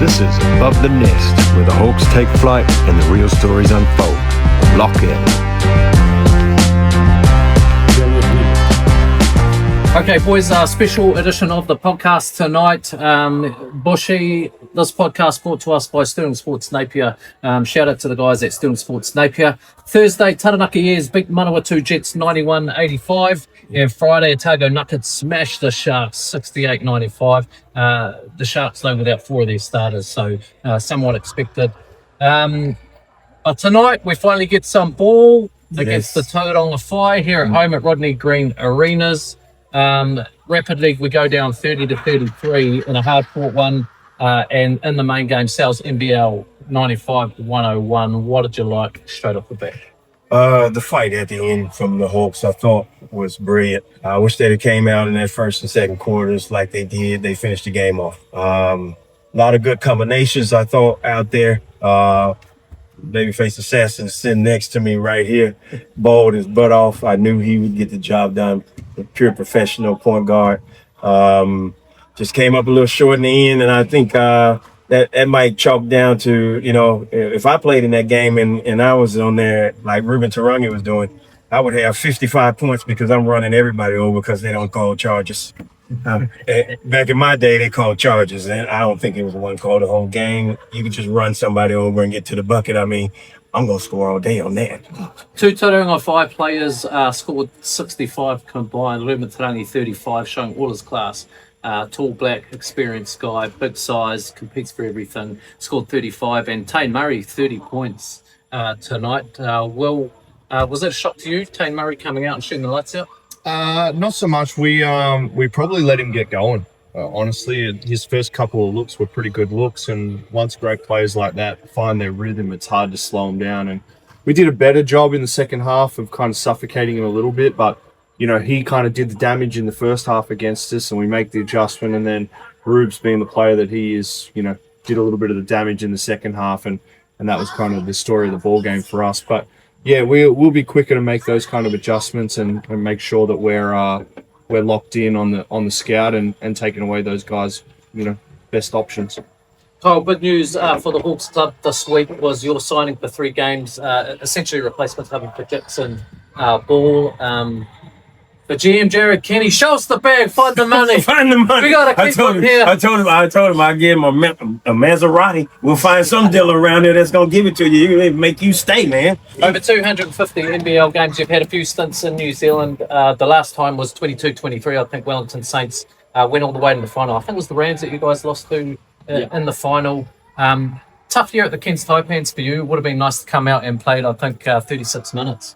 This is Above the Nest, where the Hawks take flight and the real stories unfold. Lock in. Okay, boys, special edition of the podcast tonight. Bushy, this podcast brought to us by Sterling Sports Napier. Shout out to the guys at Sterling Sports Napier. Thursday, Taranaki Airs beat Manawatu Jets 91-85. And Friday, Otago Nuggets smashed the Sharks 68-95. The Sharks, though, without four of their starters, so somewhat expected. But tonight, we finally get some ball against the Tauranga Whai here at home at Rodney Green Arenas. Rapidly, we go down 30-33 in a hard-fought one, and in the main game, Sal's NBL 95-101. What did you like straight off the bat? The fight at the end from the Hawks, I thought was brilliant. I wish they'd have came out in that first and second quarters like they did. They finished the game off. A lot of good combinations, I thought, out there. Babyface Assassin sitting next to me right here, balled his butt off. I knew he would get the job done. A pure professional point guard. Just came up a little short in the end, and I think that might chalk down to, if I played in that game and I was on there like Ruben Tarangi was doing, I would have 55 points because I'm running everybody over because they don't call charges. Back in my day, they called charges, and I don't think it was one call the whole game. You could just run somebody over and get to the bucket. I mean, I'm going to score all day on that. Two Tauranga Whai players scored 65 combined. Ruben Tarangi 35, showing all his class. Tall, black, experienced guy, big size, competes for everything. Scored 35, and Tane Murray 30 points tonight. Will, was it a shock to you, Tane Murray coming out and shooting the lights out? Not so much. We probably let him get going. Honestly, his first couple of looks were pretty good looks, and once great players like that find their rhythm, it's hard to slow them down. And we did a better job in the second half of kind of suffocating him a little bit, but he kind of did the damage in the first half against us, and we make the adjustment. And then Rubes, being the player that he is, did a little bit of the damage in the second half, and that was kind of the story of the ball game for us. But yeah, we'll be quicker to make those kind of adjustments and make sure that we're locked in on the scout and taking away those guys, best options. Kyle, big news for the Hawks club this week was your signing for 3 games, essentially replacement for Jackson Ball. The GM Jared Kenny, show us the bag, find the money. Find the money. We gotta keep him here. I told him I'd give him a Maserati. We'll find some dealer around there that's gonna give it to you. It'll make you stay, man. Over 250 NBL games. You've had a few stints in New Zealand. The last time was 22-23. I think Wellington Saints went all the way to the final. I think it was the Rams that you guys lost to in the final. Tough year at the Kents Taipans for you. Would have been nice to come out and played, I think, 36 minutes.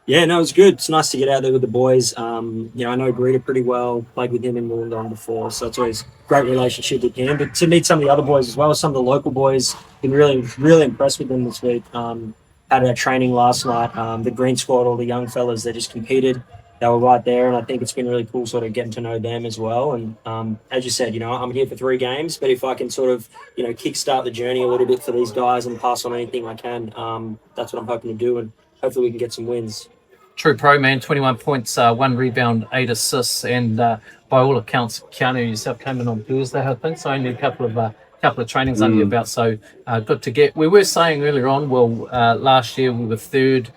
Yeah, no, it was good. It's nice to get out there with the boys. I know Greta pretty well, played with him in Wollongong before, so it's always a great relationship with him. But to meet some of the other boys as well, some of the local boys, been really, really impressed with them this week. Had our training last night. The green squad, all the young fellas, they just competed. They were right there, and I think it's been really cool sort of getting to know them as well. And as you said, I'm here for 3 games, but if I can sort of, kickstart the journey a little bit for these guys and pass on anything I can, that's what I'm hoping to do, and hopefully we can get some wins. True pro, man. 21 points, 1 rebound, 8 assists, and by all accounts, Keanu yourself came in on Thursday, I think, so only a couple of trainings under your belt, so good to get. We were saying earlier on, last year we were 3rd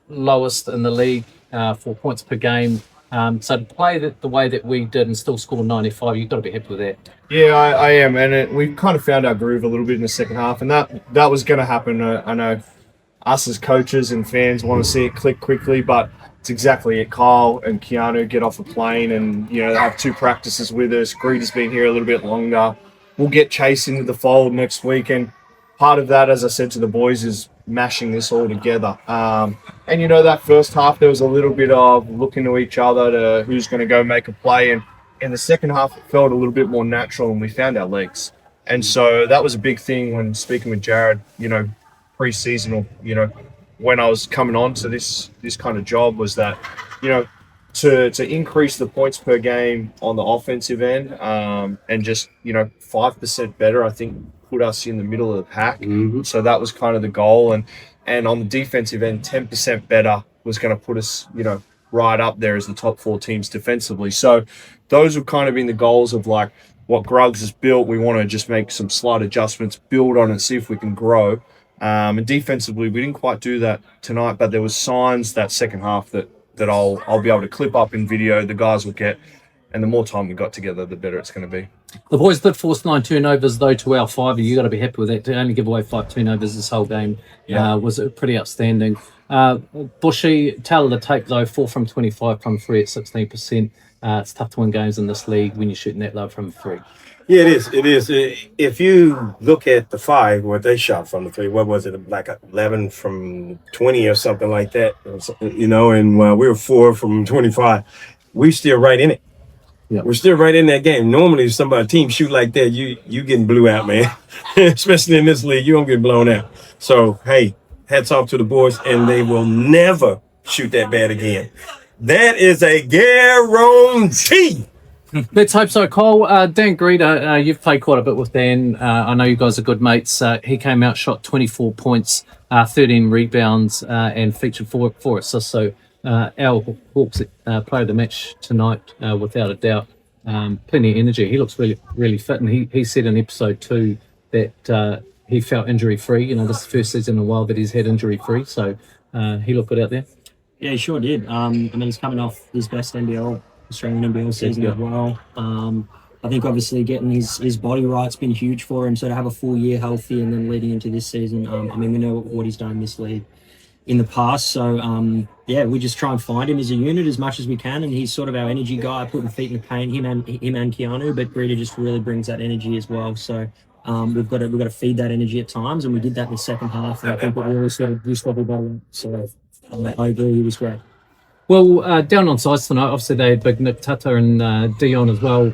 lowest in the league for points per game. So to play the way that we did and still score 95, you've got to be happy with that. Yeah, I am, and we kind of found our groove a little bit in the second half, and that was going to happen. I know us as coaches and fans want to see it click quickly, but it's exactly it. Kyle and Keanu get off a plane and, they have 2 practices with us. Greeta's been here a little bit longer. We'll get Chase into the fold next week, and part of that, as I said to the boys, is mashing this all together. And, that first half, there was a little bit of looking to each other to who's going to go make a play, and in the second half, it felt a little bit more natural, and we found our legs. And so that was a big thing when speaking with Jared, pre-seasonal, when I was coming on to this kind of job, was that, to increase the points per game on the offensive end, and just, 5% better, I think put us in the middle of the pack. Mm-hmm. So that was kind of the goal. And on the defensive end, 10% better was going to put us, right up there as the top 4 teams defensively. So those have kind of been the goals of what Gruggs has built. We want to just make some slight adjustments, build on it, see if we can grow. And defensively, we didn't quite do that tonight, but there was signs that second half that I'll be able to clip up in video. The guys will get, and the more time we got together, the better it's going to be. The boys did force 9 turnovers though to our 5. You got to be happy with that. To only give away 5 turnovers this whole game was pretty outstanding. Bushy, tail of the tape though, 4 from 25 from 3 at 16%. It's tough to win games in this league when you're shooting that low from 3. Yeah, it is. It is. If you look at the 5, what they shot from the 3, what was it, like 11 from 20 or something like that, and we were 4 from 25. We still right in it. Yeah. We're still right in that game. Normally, if a team shoot like that, you getting blew out, man. Especially in this league, you don't get blown out. So, hey, hats off to the boys, and they will never shoot that bad again. That is a guarantee. Let's hope so, Cole. Dan Greeder, you've played quite a bit with Dan. I know you guys are good mates. He came out, shot 24 points, 13 rebounds, and featured 4 assists. So our Hawks player of the match tonight, without a doubt. Plenty of energy. He looks really, really fit. And he said in episode 2 that he felt injury-free. This is the first season in a while that he's had injury-free. So he looked good out there. Yeah, he sure did. He's coming off his best Australian NBL season as well. I think obviously getting his body right's been huge for him. So to have a full year healthy and then leading into this season, we know what he's done in this league in the past. So we just try and find him as a unit as much as we can. And he's sort of our energy guy, putting feet in the paint, him and Keanu. But Greta just really brings that energy as well. So we've got to feed that energy at times, and we did that in the second half. And I think it really sort of juiced everybody. So I agree, he was great. Well, down on sides tonight, obviously they had big Nick Tata and Dion as well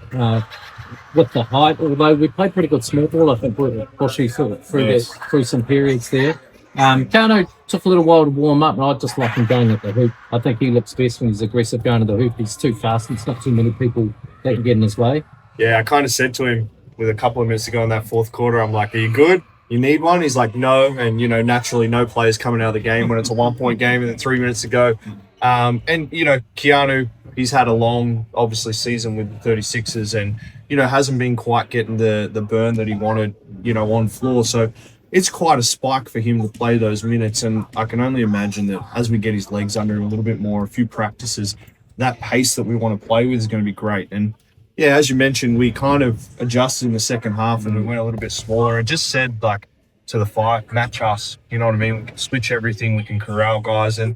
with the height, although we played pretty good small ball. I think Bushy through some periods there. Kano took a little while to warm up, and I just like him going at the hoop. I think he looks best when he's aggressive going to the hoop. He's too fast, and it's not too many people that can get in his way. Yeah, I kind of said to him with a couple of minutes to go in that fourth quarter, I'm like, are you good? You need one? He's like, no. And, naturally no players coming out of the game when it's a 1-point game and then 3 minutes to go. Keanu, he's had a long, obviously, season with the 36ers and, hasn't been quite getting the burn that he wanted, on floor. So it's quite a spike for him to play those minutes. And I can only imagine that as we get his legs under him a little bit more, a few practices, that pace that we want to play with is going to be great. And, yeah, as you mentioned, we kind of adjusted in the second half and we went a little bit smaller and just said, to the 5, match us. You know what I mean? We can switch everything. We can corral guys. And,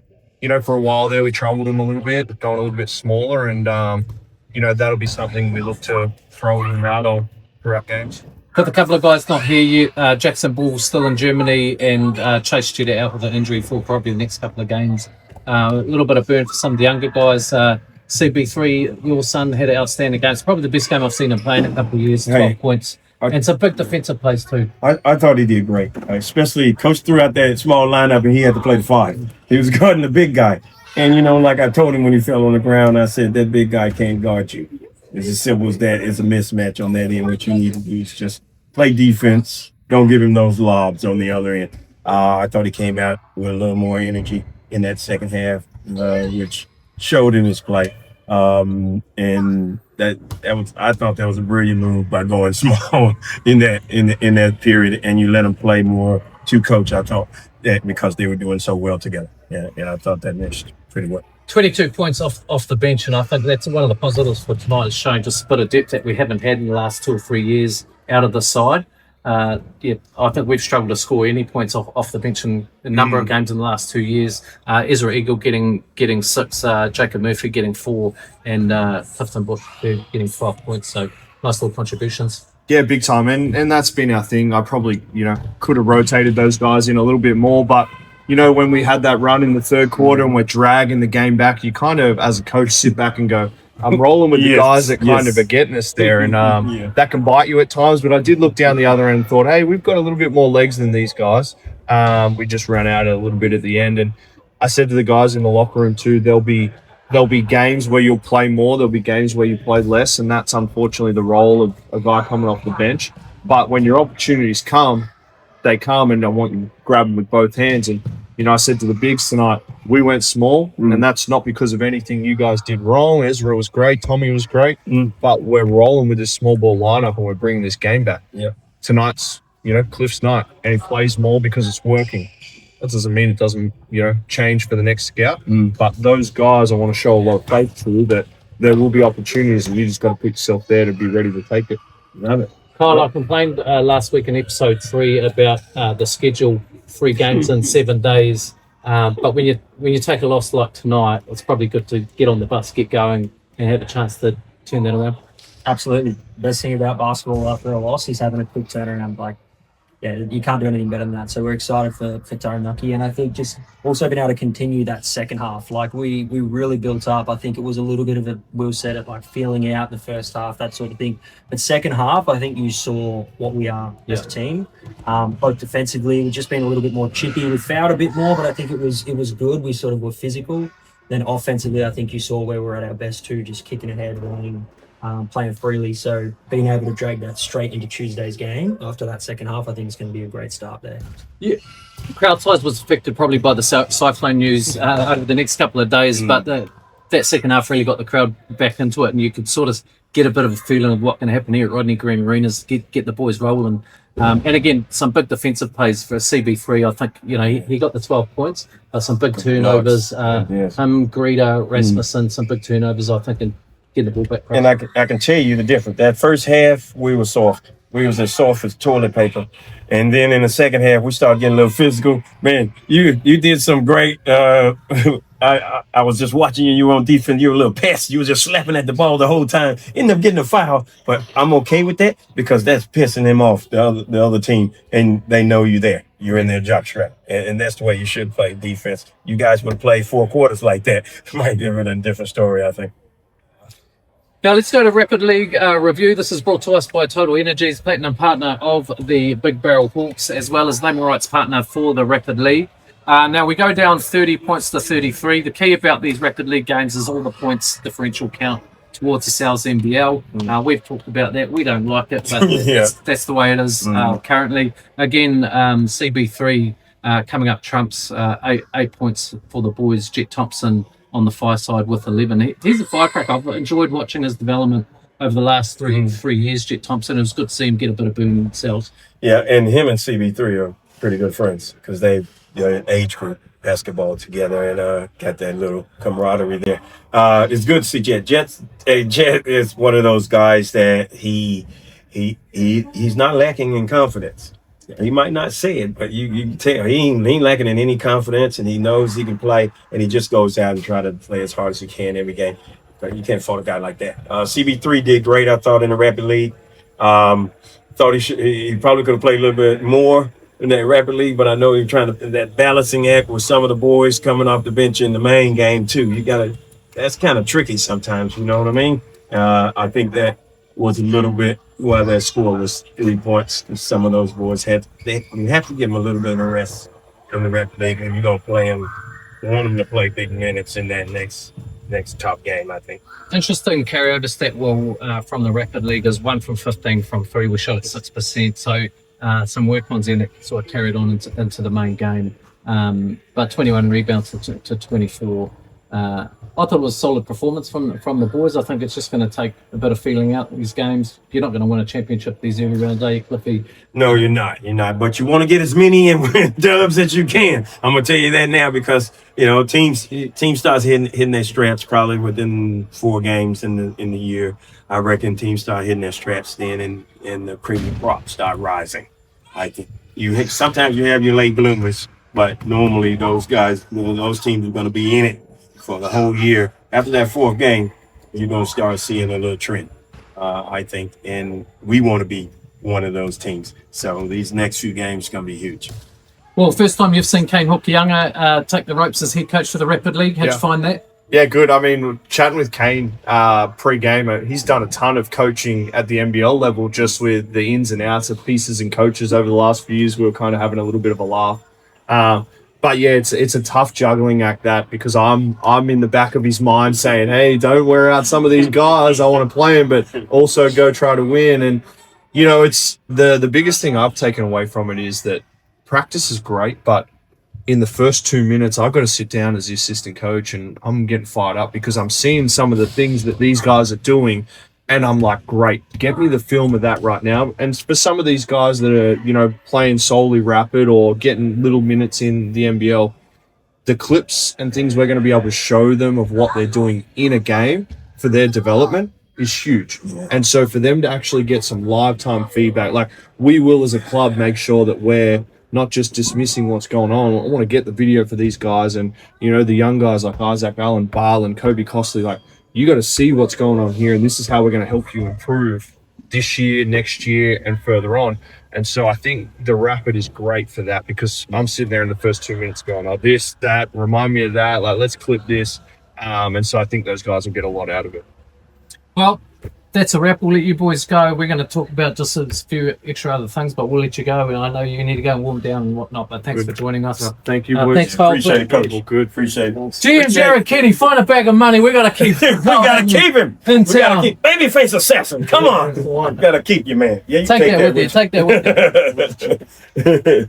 for a while there, we troubled them a little bit, going a little bit smaller. And, that'll be something we look to throw them out on throughout games. With a couple of guys not here yet, Jackson Ball still in Germany, and Chase Judah out with an injury for probably the next couple of games. A little bit of burn for some of the younger guys. CB3, your son, had an outstanding game. It's probably the best game I've seen him play in a couple of years, 12 points. And some big defensive plays too. I thought he did great, especially coach threw out that small lineup and he had to play the 5. He was guarding the big guy. And, like I told him when he fell on the ground, I said, that big guy can't guard you. It's as simple as that. It's a mismatch on that end. What you need to do is just play defense. Don't give him those lobs on the other end. I thought he came out with a little more energy in that second half, which showed in his play. And that was, I thought that was a brilliant move by going small in that period, and you let them play more to coach. I thought that because they were doing so well together. Yeah, and I thought that meshed pretty well. 22 points off the bench, and I think that's one of the positives for tonight, is showing just a bit of depth that we haven't had in the last 2 or 3 years out of the side. I think we've struggled to score any points off the bench in a number of games in the last 2 years. Ezra Eagle getting 6, Jacob Murphy getting 4, and Clifton Bush getting 12 points. So nice little contributions. Yeah, big time. And that's been our thing. I probably, could have rotated those guys in a little bit more. But, when we had that run in the third quarter and we're dragging the game back, you kind of, as a coach, sit back and go, I'm rolling with the guys that kind of are getting us there. And that can bite you at times. But I did look down the other end and thought, hey, we've got a little bit more legs than these guys. We just ran out a little bit at the end. And I said to the guys in the locker room too, there'll be games where you'll play more. There'll be games where you play less. And that's unfortunately the role of a guy coming off the bench. But when your opportunities come, they come, and I want you to grab them with both hands. And I said to the bigs tonight, we went small, and that's not because of anything you guys did wrong. Ezra was great, Tommy was great, but we're rolling with this small ball lineup and we're bringing this game back. Yeah. Tonight's, Cliff's night, and he plays more because it's working. That doesn't mean it doesn't, change for the next scout. But those guys, I want to show a lot of faith to that there will be opportunities, and you just got to put yourself there to be ready to take it. Love it. Kyle, I complained last week in episode 3 about the schedule, 3 games in 7 days. But when you take a loss like tonight, it's probably good to get on the bus, get going, and have a chance to turn that around. Absolutely. Best thing about basketball after a loss is having a quick turnaround. You can't do anything better than that. So we're excited for Taranaki, and I think just also being able to continue that second half. We really built up. I think it was a little bit of Will said it, feeling out the first half, that sort of thing. But second half, I think you saw what we are as a team. Both defensively, we've just been a little bit more chippy. We fouled a bit more, but I think it was good. We sort of were physical. Then offensively, I think you saw where we're at our best too, just kicking ahead, running, playing freely. So being able to drag that straight into Tuesday's game after that second half, I think is going to be a great start there. Yeah, crowd size was affected probably by the cyclone news over the next couple of days, but that second half really got the crowd back into it, and you could sort of get a bit of a feeling of what can happen here at Rodney Green Arenas, get the boys rolling. And again, some big defensive plays for CB3. I think, he got the 12 points, some big turnovers. Greeter, Rasmussen, some big turnovers, I think, and getting the ball back. And I can tell you the difference. That first half, we were soft. We was as soft as toilet paper. And then in the second half, we started getting a little physical. Man, you did some great. I was just watching you. You were on defense. You were a little pest. You were just slapping at the ball the whole time. Ended up getting a foul, but I'm okay with that because that's pissing them off, the other team, and they know you there. You're in their jockstrap, and that's the way you should play defense. You guys would have played 4 quarters like that. Might give it a different story, I think. Now let's go to Rapid League review. This is brought to us by Total Energies, platinum partner of the Big Barrel Hawks, as well as naming rights partner for the Rapid League. Now we go down 30 points to 33. The key about these Rapid League games is all the points differential count towards the Sal's NBL. We've talked about that. We don't like it, but that's the way it is currently. Again, CB3 coming up trumps 8 points for the boys. Jet Thompson on the far side with 11. He's a firecracker. I've enjoyed watching his development over the last three years. Jet Thompson, it was good to see him get a bit of boom themselves. Yeah, and him and CB3 are pretty good friends because they're an age group basketball together and got that little camaraderie there. It's good to see Jet. Jet is one of those guys that he's not lacking in confidence. He might not say it, but you can tell he ain't lacking in any confidence, and he knows he can play, and he just goes out and try to play as hard as he can every game. But you can't fault a guy like that. CB3 did great, I thought, in the Rapid League. Thought he probably could have played a little bit more in that Rapid League, but I know he was trying to that balancing act with some of the boys coming off the bench in the main game too. That's kind of tricky sometimes, you know what I mean? I think that was a little bit why that score was 3 points. Some of those boys you have to give them a little bit of a rest in the Rapid League, and you're gonna play them. You want them to play big minutes in that next top game, I think. Interesting carryover stat from the Rapid League is 1 from 15 from 3. We shot at 6%. So some work on there that sort of carried on into the main game. But 21 rebounds to 24. I thought it was a solid performance from the boys. I think it's just going to take a bit of feeling out these games. You're not going to win a championship these early rounds, are you, Cliffy? No, you're not. But you want to get as many dubs as you can. I'm going to tell you that now because, team starts hitting their straps probably within 4 games in the year. I reckon teams start hitting their straps then and the premium props start rising. Sometimes you have your late bloomers, but normally those guys, those teams are going to be in it for the whole year. After that 4th game, you're going to start seeing a little trend, I think. And we want to be one of those teams. So these next few games are going to be huge. Well, first time you've seen Kane Hokianga take the ropes as head coach for the Rapid League. How'd you find that? Yeah, good. I mean, chatting with Kane pre-game, he's done a ton of coaching at the NBL level just with the ins and outs of pieces and coaches over the last few years. We were kind of having a little bit of a laugh. But yeah, it's a tough juggling act that because I'm in the back of his mind saying, hey, don't wear out some of these guys. I want to play them, but also go try to win. And, it's the biggest thing I've taken away from it is that practice is great, but in the first 2 minutes, I've got to sit down as the assistant coach and I'm getting fired up because I'm seeing some of the things that these guys are doing. And I'm like, great, get me the film of that right now. And for some of these guys that are, you know, playing solely rapid or getting little minutes in the NBL, the clips and things we're going to be able to show them of what they're doing in a game for their development is huge. And so for them to actually get some live time feedback, like we will as a club make sure that we're not just dismissing what's going on. I want to get the video for these guys and, you know, the young guys like Isaac Allen, Bale and Kobe Costley, like, you got to see what's going on here, and this is how we're going to help you improve this year, next year, and further on. And so I think the Rapid is great for that because I'm sitting there in the first 2 minutes going, oh, this, that, remind me of that, like, let's clip this. And so I think those guys will get a lot out of it. Well, that's a wrap. We'll let you boys go. We're going to talk about just a few extra other things, but we'll let you go. And I know you need to go and warm down and whatnot, but thanks for joining us. Thank you, boys. Thanks, Cole. Appreciate it, Coach. All good. Appreciate it. GM Jared Kenny, find a bag of money. We got to keep We gotta keep him. in We gotta town. keep babyface assassin. Come on. Gotta keep you, man. Yeah, you Take that with you. Take that with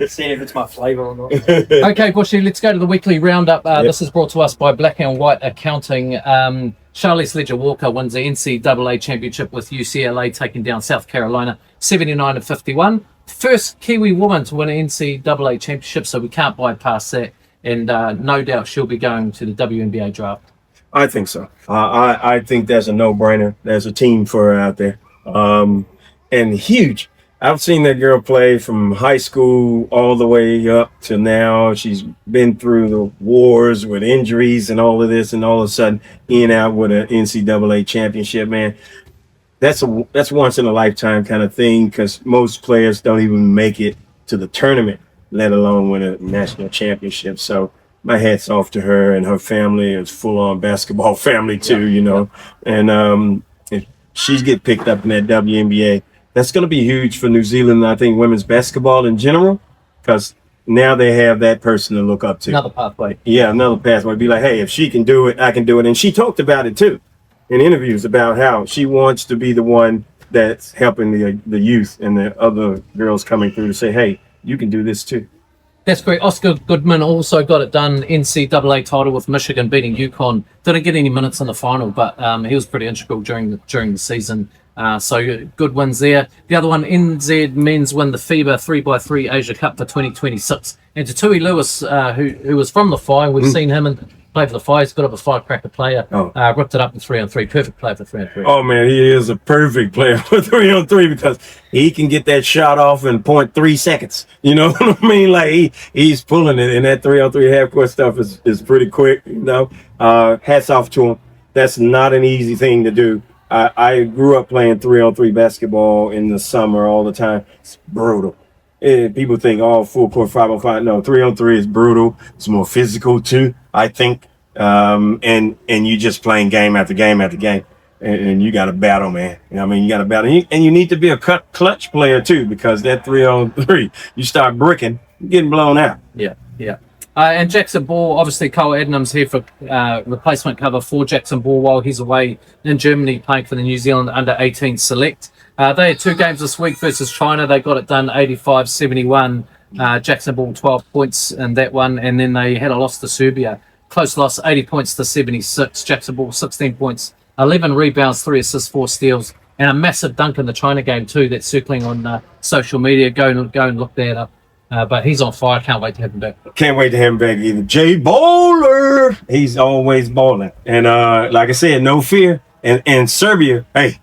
you. See if it's my flavour or not. Okay, Bushy, let's go to the weekly roundup. This is brought to us by Black and White Accounting. Charlize Ledger Walker wins the NCAA championship with UCLA taking down South Carolina 79-51. First Kiwi woman to win an NCAA championship, so we can't bypass that. And no doubt she'll be going to the WNBA draft. I think so. I think that's a no-brainer. There's a team for her out there. And huge. I've seen that girl play from high school all the way up to now. She's been through the wars with injuries and all of this, and all of a sudden in out with an NCAA championship, man. That's once in a lifetime kind of thing because most players don't even make it to the tournament, let alone win a national championship. So my hat's off to her and her family. It's full-on basketball family too, you know. And if she get picked up in that WNBA, that's going to be huge for New Zealand, I think, women's basketball in general, because now they have that person to look up to. Another pathway. Yeah, another pathway. Be like, hey, if she can do it, I can do it. And she talked about it, too, in interviews about how she wants to be the one that's helping the youth and the other girls coming through to say, hey, you can do this, too. That's great. Oscar Goodman also got it done. NCAA title with Michigan beating UConn. Didn't get any minutes in the final, but he was pretty integral during the season. So good wins there. The other one, NZ men's win the FIBA 3x3 Asia Cup for 2026. And to Tui Lewis, who was from the Whai, we've seen him and play for the Whai. He's got up a firecracker player. Ripped it up in 3-on-3. Perfect player for 3-on-3. Oh, man, he is a perfect player for 3-on-3 because he can get that shot off in 0.3 seconds. You know what I mean? Like, he's pulling it, and that 3-on-3 half-court stuff is pretty quick, you know. Hats off to him. That's not an easy thing to do. I grew up playing 3-on-3 basketball in the summer all the time. It's brutal. People think, oh, full court 5-on-5. No, 3-on-3 is brutal. It's more physical too, I think. And you just playing game after game after game. And you got to battle, man. You know what I mean? You got to battle. And you need to be a clutch player too, because that 3-on-3, you start bricking, you're getting blown out. Yeah. And Jackson Ball, obviously Cole Adnams here for replacement cover for Jackson Ball while he's away in Germany playing for the New Zealand under-18 select. They had two games this week versus China. They got it done 85-71. Jackson Ball 12 points in that one, and then they had a loss to Serbia. Close loss, 80 points to 76. Jackson Ball 16 points, 11 rebounds, 3 assists, 4 steals, and a massive dunk in the China game too that's circling on social media. Go and look that up. But he's on fire. Can't wait to have him back. Can't wait to have him back either. Jay Bowler, he's always balling. And like I said, no fear. And Serbia, hey,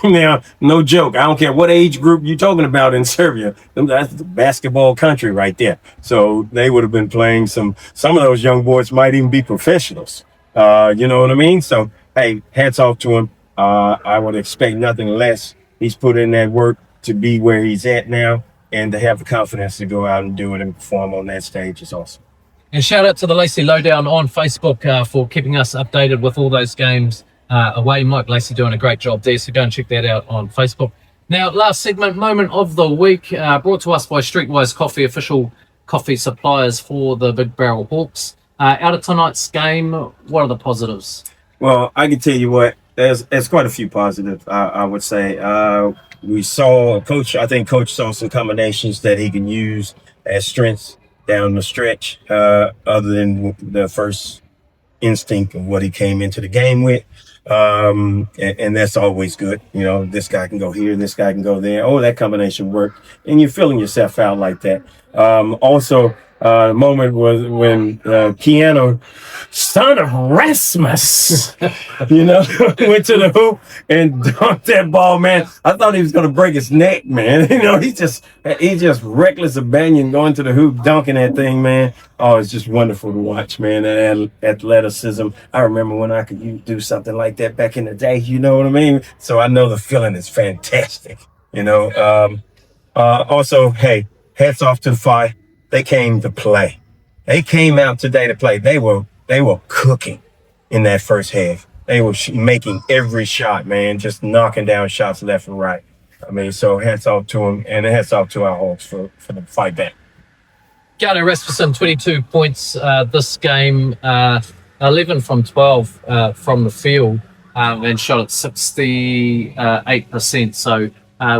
now, no joke. I don't care what age group you're talking about in Serbia. That's the basketball country right there. So they would have been playing some of those young boys might even be professionals. You know what I mean? So, hey, hats off to him. I would expect nothing less. He's put in that work to be where he's at now. And to have the confidence to go out and do it and perform on that stage is awesome. And shout out to the Lacey Lowdown on Facebook for keeping us updated with all those games away. Mike Lacey doing a great job there, so go and check that out on Facebook. Now, last segment, moment of the week, brought to us by Streetwise Coffee, official coffee suppliers for the Big Barrel Hawks. Out of tonight's game, what are the positives? Well, I can tell you what, there's quite a few positives, I would say. We saw I think Coach saw some combinations that he can use as strengths down the stretch, other than the first instinct of what he came into the game with. And that's always good. You know, this guy can go here, this guy can go there. Oh, that combination worked. And you're filling yourself out like that. Also, the moment was when Keanu, son of Rasmus, went to the hoop and dunked that ball, man. I thought he was going to break his neck, man. He's just reckless abandon going to the hoop, dunking that thing, man. Oh, it's just wonderful to watch, man. That athleticism. I remember when I could do something like that back in the day, you know what I mean? So I know the feeling is fantastic, Also, hey, hats off to the Whai. They came to play. They came out today to play. They were cooking in that first half. They were making every shot, man, just knocking down shots left and right. I mean, so hats off to them, and hats off to our Hawks for the fight back. Gardner Rasmussen, 22 points this game, 11 from 12 from the field, and shot at 68%. So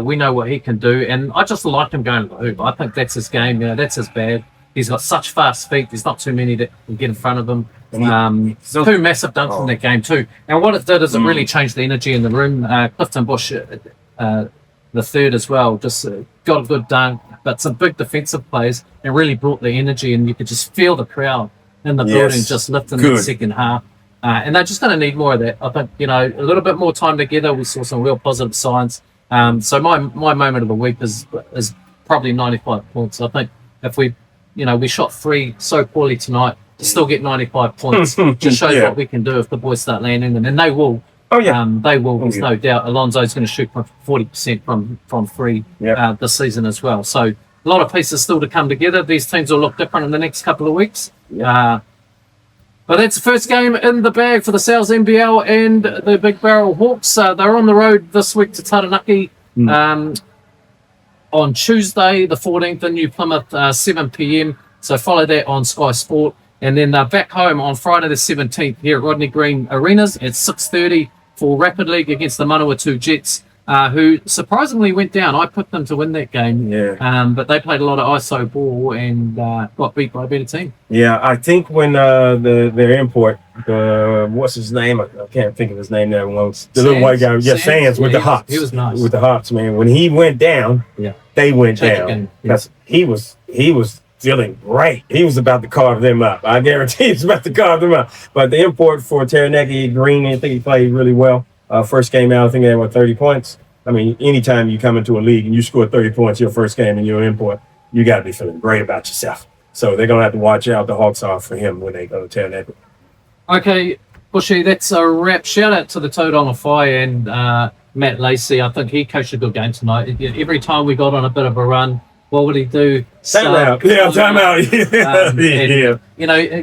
we know what he can do, and I just like him going to the hoop. I think that's his game. That's his bag. He's got such fast feet. There's not too many that can get in front of him. Two massive dunks in that game too. And what it did is it really changed the energy in the room. Clifton Bush, the third as well, just got a good dunk, but some big defensive plays and really brought the energy, and you could just feel the crowd in the building just lifting in the second half. And they're just going to need more of that. I think, a little bit more time together. We saw some real positive signs. So my moment of the week is probably 95 points. I think if we shot three so poorly tonight to still get 95 points, just shows what we can do if the boys start landing them, and they will. Oh yeah, they will. There's no doubt. Alonso's going to shoot 40% from three this season as well. So a lot of pieces still to come together. These teams will look different in the next couple of weeks. But that's the first game in the bag for the South NBL and the Big Barrel Hawks. They're on the road this week to Taranaki on Tuesday, the 14th in New Plymouth, 7 p.m. So follow that on Sky Sport. And then back home on Friday the 17th here at Rodney Green Arenas at 6:30 for Rapid League against the Manawatu Jets, who surprisingly went down. I picked them to win that game, but they played a lot of ISO ball and got beat by a better team. Yeah, I think when their import, what's his name? I can't think of his name now. The little white guy, Sands with the hops. He was nice. With the hops, man. When he went down, they went down. Because he was feeling great. He was about to carve them up. I guarantee he was about to carve them up. But the import for Taranaki Green, I think he played really well. First game out, I think they had 30 points. I mean, anytime you come into a league and you score 30 points your first game and you're an import, you got to be feeling great about yourself. So they're going to have to watch out. The Hawks are for him when they go to Taranaki. Okay, Bushy, that's a wrap. Shout out to the Tauranga Whai and Matt Lacey. I think he coached a good game tonight. Every time we got on a bit of a run, what would he do? Time out. Time out.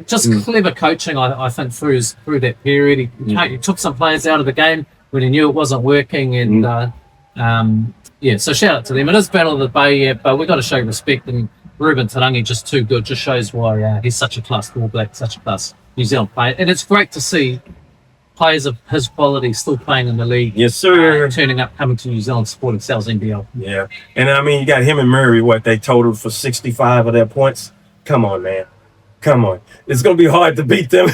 Just clever coaching, I think, through that period. He took some players out of the game when he knew it wasn't working. And, so shout out to them. It is Battle of the Bay, but we've got to show respect. And Ruben Tarangi just too good. Just shows why he's such a class All Black, such a class New Zealand player. And it's great to see players of his quality still playing in the league. Yes, sir. Turning up, coming to New Zealand, supporting South NBL. Yeah. And I mean, you got him and Murray, they totaled for 65 of their points. Come on, man. Come on. It's going to be hard to beat them.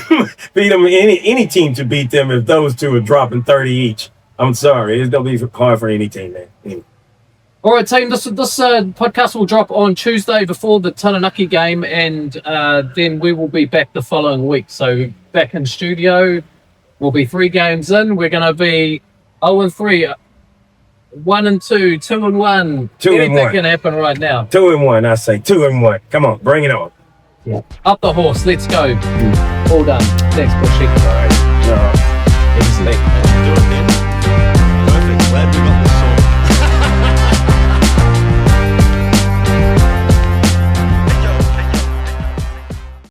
Any team to beat them if those two are dropping 30 each. I'm sorry. It's going to be hard for any team, man. All right, team, this podcast will drop on Tuesday before the Taranaki game, and then we will be back the following week. So back in studio. We'll be 3 games in. We're going to be 0-3, 1-2, 2-1. Anything can happen right now. 2-1, I say 2-1. Come on, bring it on. Yeah. Up the horse. Let's go. All done. Thanks, Bushy. All right.